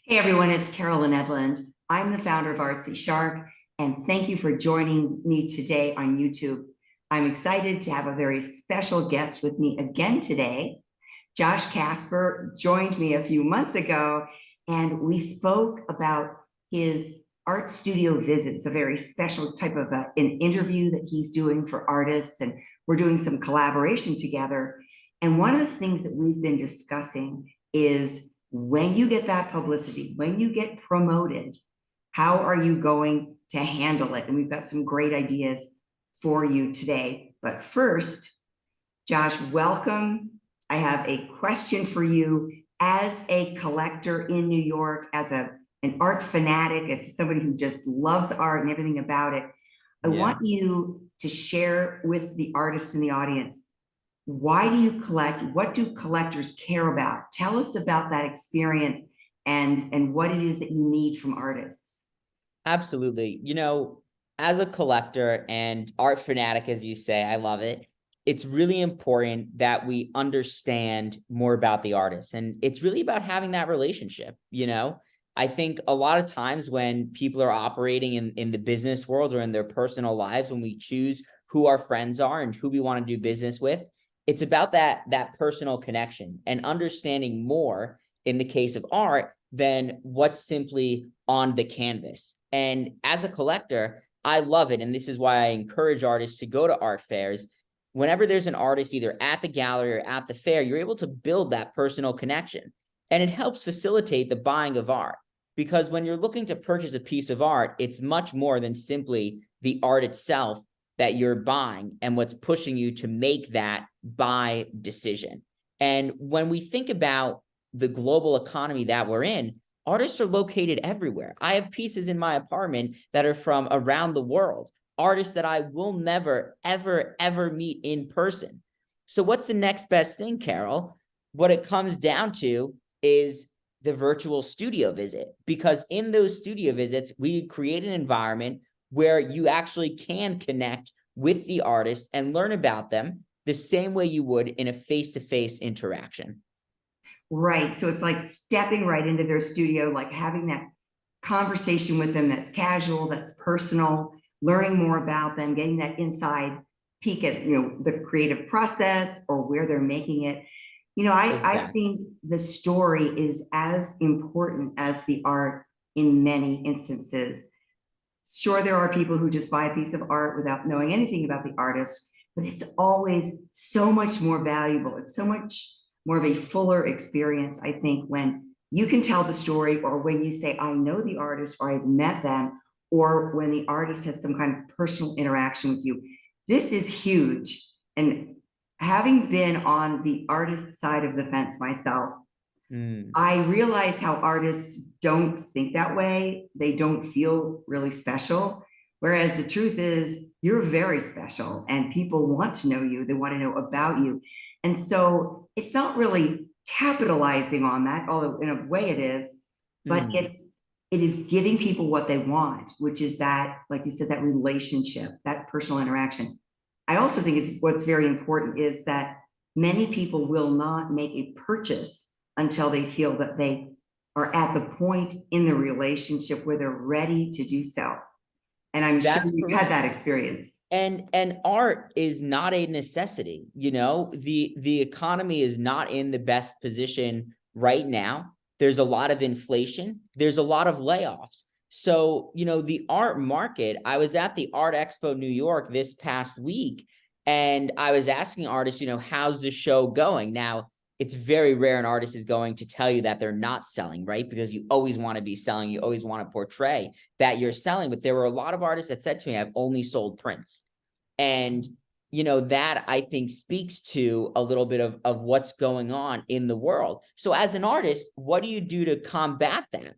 Hey everyone, it's Carolyn Edlund. I'm the founder of Artsy Shark, and thank you for joining me today on YouTube. I'm excited to have a very special guest with me again today. Josh Casper joined me a few months ago, and we spoke about his art studio visits, a very special type of an interview that he's doing for artists, and we're doing some collaboration together. And one of the things that we've been discussing is when you get that publicity, when you get promoted, how are you going to handle it? And we've got some great ideas for you today. But first, Josh, welcome. I have a question for you as a collector in New York, as an art fanatic, as somebody who just loves art and everything about it. I Yeah, want you to share with the artists in the audience, why do you collect? What do collectors care about? Tell us about that experience and what it is that you need from artists. absolutely. As a collector and art fanatic, as you say, I love it. It's really important that we understand more about the artist. And it's really about having that relationship. I think a lot of times when people are operating in the business world or in their personal lives, when we choose who our friends are and who we want to do business with, it's about that personal connection and understanding more in the case of art than what's simply on the canvas. And as a collector, I love it. And this is why I encourage artists to go to art fairs. Whenever there's an artist either at the gallery or at the fair, you're able to build that personal connection. And it helps facilitate the buying of art. Because when you're looking to purchase a piece of art, it's much more than simply the art itself that you're buying and what's pushing you to make that buy decision. And when we think about the global economy that we're in, artists are located everywhere. I have pieces in my apartment that are from around the world, artists that I will never, ever, ever meet in person. So, what's the next best thing, Carol? What it comes down to is the virtual studio visit, because in those studio visits, we create an environment where you actually can connect with the artist and learn about them the same way you would in a face-to-face interaction. Right. So it's like stepping right into their studio, like having that conversation with them that's casual, that's personal, learning more about them, getting that inside peek at, the creative process or where they're making it. I Exactly. think the story is as important as the art in many instances. Sure, there are people who just buy a piece of art without knowing anything about the artist, but it's always so much more valuable. It's so much more of a fuller experience, I think, when you can tell the story, or when you say, I know the artist, or I've met them, or when the artist has some kind of personal interaction with you. This is huge. And having been on the artist side of the fence myself, Mm. I realize how artists don't think that way. They don't feel really special. Whereas the truth is, you're very special and people want to know you. They want to know about you. And so it's not really capitalizing on that, although in a way it is, but Mm. it is giving people what they want, which is that, like you said, that relationship, that personal interaction. I also think is what's very important is that many people will not make a purchase until they feel that they are at the point in the relationship where they're ready to do so. And I'm sure That's you've had correct. that experience. And art is not a necessity. The economy is not in the best position right now. There's a lot of inflation, there's a lot of layoffs. So, the art market, I was at the Art Expo New York this past week, and I was asking artists, how's the show going? Now, it's very rare an artist is going to tell you that they're not selling, right? Because you always want to be selling, you always want to portray that you're selling. But there were a lot of artists that said to me, I've only sold prints. And that I think speaks to a little bit of what's going on in the world. So as an artist, what do you do to combat that?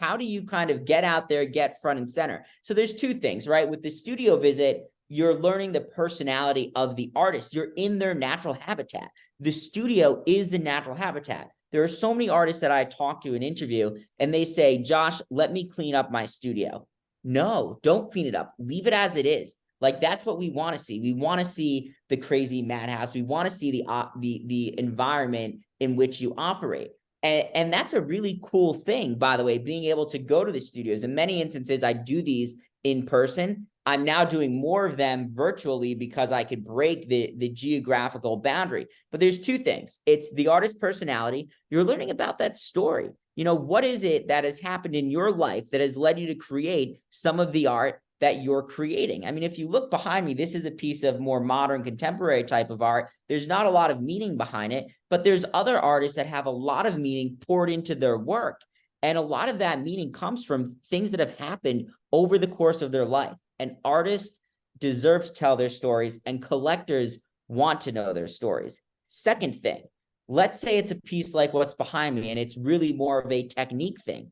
How do you kind of get out there, get front and center? So there's two things, right? With the studio visit, you're learning the personality of the artist. You're in their natural habitat. The studio is the natural habitat. There are so many artists that I talk to and interview, and they say, Josh, let me clean up my studio. No, don't clean it up. Leave it as it is. Like, that's what we want to see. We want to see the crazy madhouse. We want to see the environment in which you operate. And that's a really cool thing, by the way, being able to go to the studios. In many instances, I do these in person. I'm now doing more of them virtually because I could break the geographical boundary. But there's two things. It's the artist personality. You're learning about that story. You know, what is it that has happened in your life that has led you to create some of the art that you're creating? I mean, if you look behind me, this is a piece of more modern contemporary type of art. There's not a lot of meaning behind it, but there's other artists that have a lot of meaning poured into their work. And a lot of that meaning comes from things that have happened over the course of their life. And artists deserve to tell their stories, and collectors want to know their stories. Second thing, let's say it's a piece like what's behind me, and it's really more of a technique thing.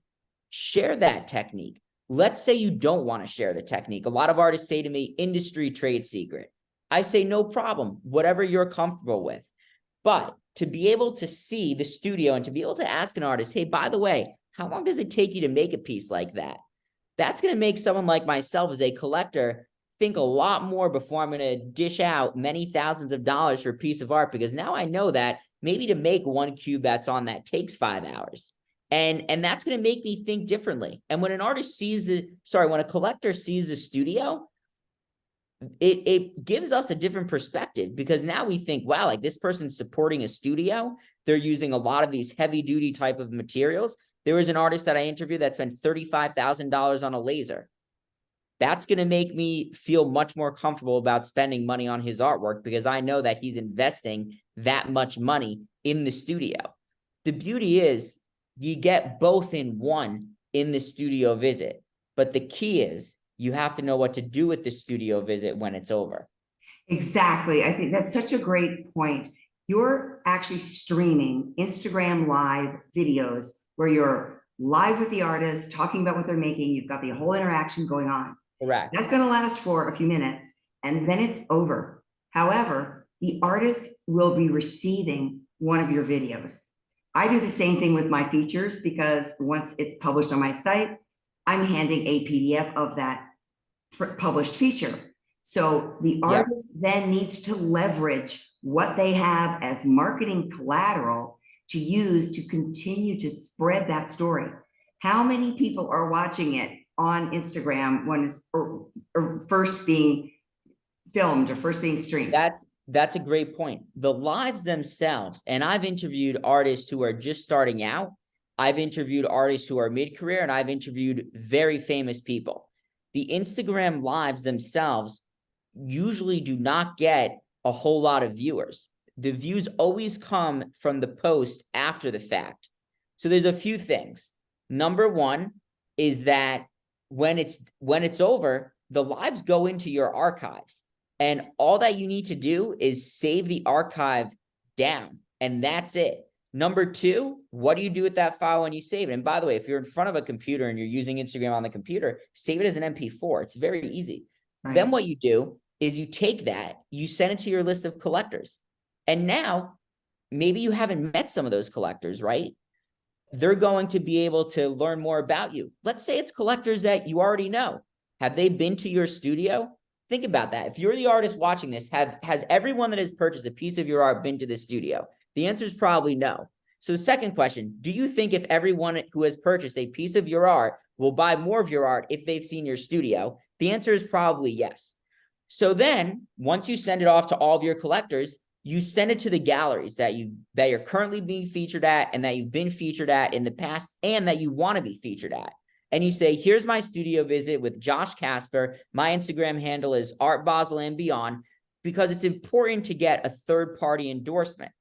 Share that technique. Let's say you don't want to share the technique. A lot of artists say to me, industry trade secret. I say, no problem, whatever you're comfortable with. But to be able to see the studio and to be able to ask an artist, hey, by the way, how long does it take you to make a piece like that? That's going to make someone like myself as a collector think a lot more before I'm going to dish out many thousands of dollars for a piece of art, because now I know that maybe to make one cube that's on that takes 5 hours. And that's going to make me think differently. And when an artist sees when a collector sees the studio, it gives us a different perspective, because now we think, wow, like this person's supporting a studio. They're using a lot of these heavy duty type of materials. There was an artist that I interviewed that spent $35,000 on a laser. That's going to make me feel much more comfortable about spending money on his artwork, because I know that he's investing that much money in the studio. The beauty is you get both in one in the studio visit, but the key is you have to know what to do with the studio visit when it's over. Exactly. I think that's such a great point. You're actually streaming Instagram live videos where you're live with the artist, talking about what they're making. You've got the whole interaction going on. Correct. That's going to last for a few minutes and then it's over. However, the artist will be receiving one of your videos. I do the same thing with my features, because once it's published on my site, I'm handing a PDF of that published feature. So the artist then needs to leverage what they have as marketing collateral to use to continue to spread that story. How many people are watching it on Instagram when it's or first being filmed or first being streamed? That's a great point. The lives themselves, and I've interviewed artists who are just starting out. I've interviewed artists who are mid-career, and I've interviewed very famous people. The Instagram lives themselves usually do not get a whole lot of viewers. The views always come from the post after the fact. So there's a few things. Number one is that when it's over, the lives go into your archives. And all that you need to do is save the archive down, and that's it. Number two, what do you do with that file when you save it? And by the way, if you're in front of a computer and you're using Instagram on the computer, save it as an MP4. It's very easy. Right. Then what you do is you take that, you send it to your list of collectors. And now maybe you haven't met some of those collectors, right? They're going to be able to learn more about you. Let's say it's collectors that you already know. Have they been to your studio? Think about that. If you're the artist watching this, has everyone that has purchased a piece of your art been to the studio? The answer is probably no. So second question, do you think if everyone who has purchased a piece of your art will buy more of your art if they've seen your studio? The answer is probably yes. So then once you send it off to all of your collectors, you send it to the galleries that you're currently being featured at, and that you've been featured at in the past, and that you want to be featured at. And you say, here's my studio visit with Josh Casper. My Instagram handle is Art Basel and Beyond, because it's important to get a third-party endorsement.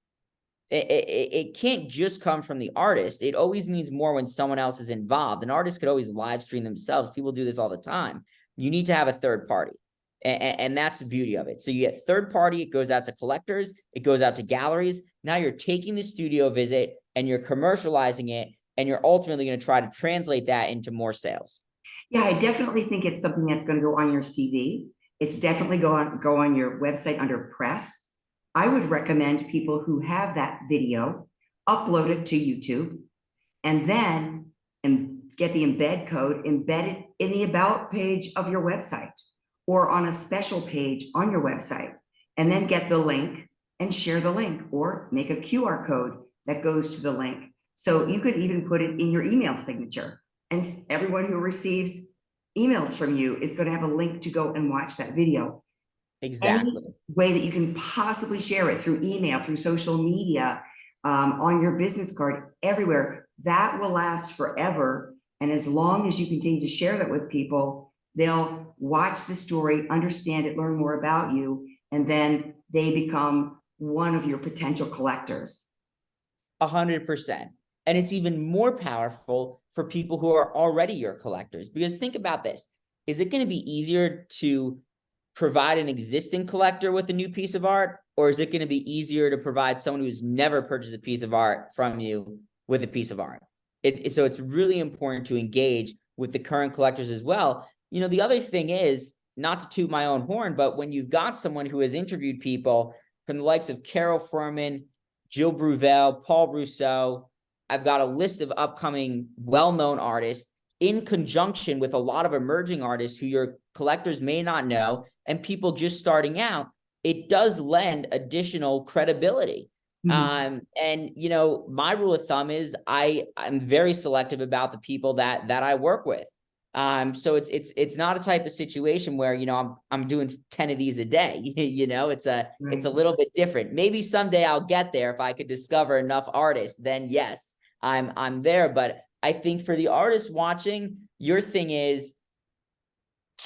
It can't just come from the artist. It always means more when someone else is involved. An artist could always live stream themselves. People do this all the time. You need to have a third party. And that's the beauty of it. So you get third party, it goes out to collectors, it goes out to galleries. Now you're taking the studio visit and you're commercializing it, and you're ultimately going to try to translate that into more sales. Yeah, I definitely think it's something that's going to go on your CV. It's definitely go on your website under press. I would recommend people who have that video upload it to YouTube, and then get the embed code, embed it in the about page of your website or on a special page on your website, and then get the link and share the link, or make a QR code that goes to the link. So you could even put it in your email signature, and everyone who receives emails from you is going to have a link to go and watch that video. Any Exactly. way that you can possibly share it, through email, through social media, on your business card, everywhere, that will last forever. And as long as you continue to share that with people, they'll watch the story, understand it, learn more about you, and then they become one of your potential collectors. 100%. And it's even more powerful for people who are already your collectors. Because think about this. Is it going to be easier to provide an existing collector with a new piece of art? Or is it going to be easier to provide someone who's never purchased a piece of art from you with a piece of art? So it's really important to engage with the current collectors as well. You know, the other thing is, not to toot my own horn, but when you've got someone who has interviewed people from the likes of Carol Furman, Jill Bruvel, Paul Rousseau, I've got a list of upcoming well-known artists in conjunction with a lot of emerging artists who your collectors may not know, and people just starting out, it does lend additional credibility. Mhm. And you know, my rule of thumb is I'm very selective about the people that I work with. So it's not a type of situation where, you know, I'm doing 10 of these a day. You know, it's a Right. little bit different. Maybe someday I'll get there if I could discover enough artists, then yes, I'm there. But I think for the artists watching, your thing is,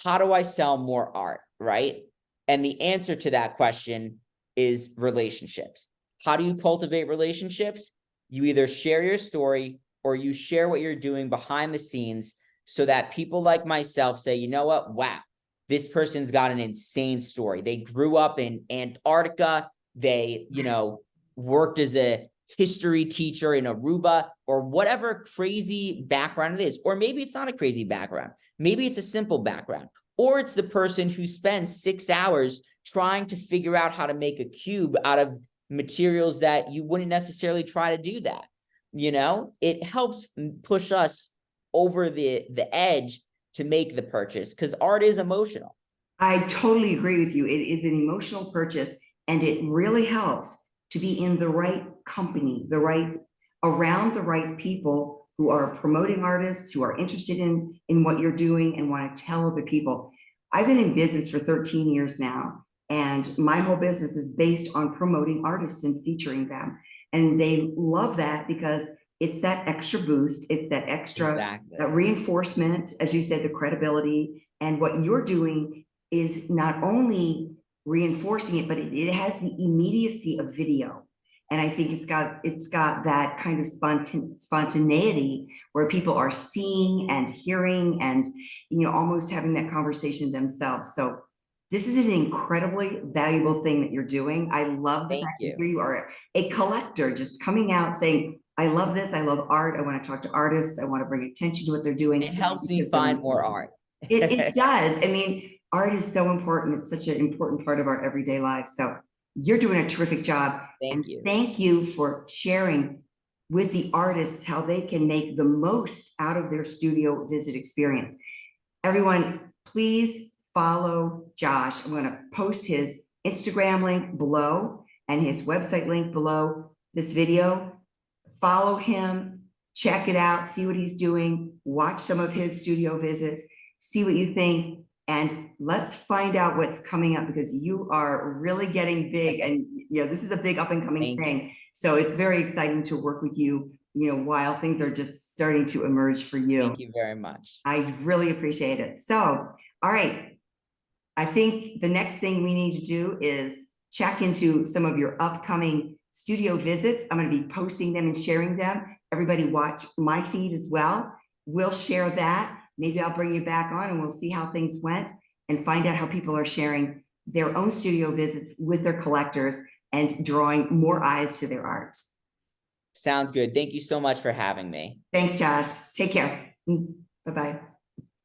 how do I sell more art, right? And the answer to that question is relationships. How do you cultivate relationships? You either share your story or you share what you're doing behind the scenes so that people like myself say, you know what? Wow, this person's got an insane story. They grew up in Antarctica. They, you know, worked as a history teacher in Aruba, or whatever crazy background it is. Or maybe it's not a crazy background. Maybe it's a simple background. Or it's the person who spends 6 hours trying to figure out how to make a cube out of materials that you wouldn't necessarily try to do that. You know, it helps push us over the edge to make the purchase, because art is emotional. I totally agree with you. It is an emotional purchase, and it really helps to be in the right company, around the right people who are promoting artists, who are interested in what you're doing and want to tell other people. I've been in business for 13 years now, and my whole business is based on promoting artists and featuring them. And they love that because it's that extra boost, it's that extra Exactly. reinforcement, as you said, the credibility. And what you're doing is not only reinforcing it, but it has the immediacy of video. And I think it's got that kind of spontaneity where people are seeing and hearing and, you know, almost having that conversation themselves. So this is an incredibly valuable thing that you're doing. I love the Thank fact that you. here you are, a collector, just coming out saying, I love this, I love art, I want to talk to artists, I want to bring attention to what they're doing. It helps me Because they're find more important. art. It does. I mean, art is so important. It's such an important part of our everyday lives. So you're doing a terrific job. And Thank you. thank you for sharing with the artists how they can make the most out of their studio visit experience. Everyone, please follow Josh. I'm going to post his Instagram link below and his website link below this video. Follow him, check it out, see what he's doing, watch some of his studio visits, see what you think, and let's find out what's coming up, because you are really getting big, and you know, this is a big up and coming thing. So it's very exciting to work with you, you know, while things are just starting to emerge for you. Thank you very much. I really appreciate it. So, all right. I think the next thing we need to do is check into some of your upcoming studio visits. I'm going to be posting them and sharing them. Everybody watch my feed as well. We'll share that. Maybe I'll bring you back on and we'll see how things went and find out how people are sharing their own studio visits with their collectors and drawing more eyes to their art. Sounds good. Thank you so much for having me. Thanks, Josh. Take care. Bye-bye.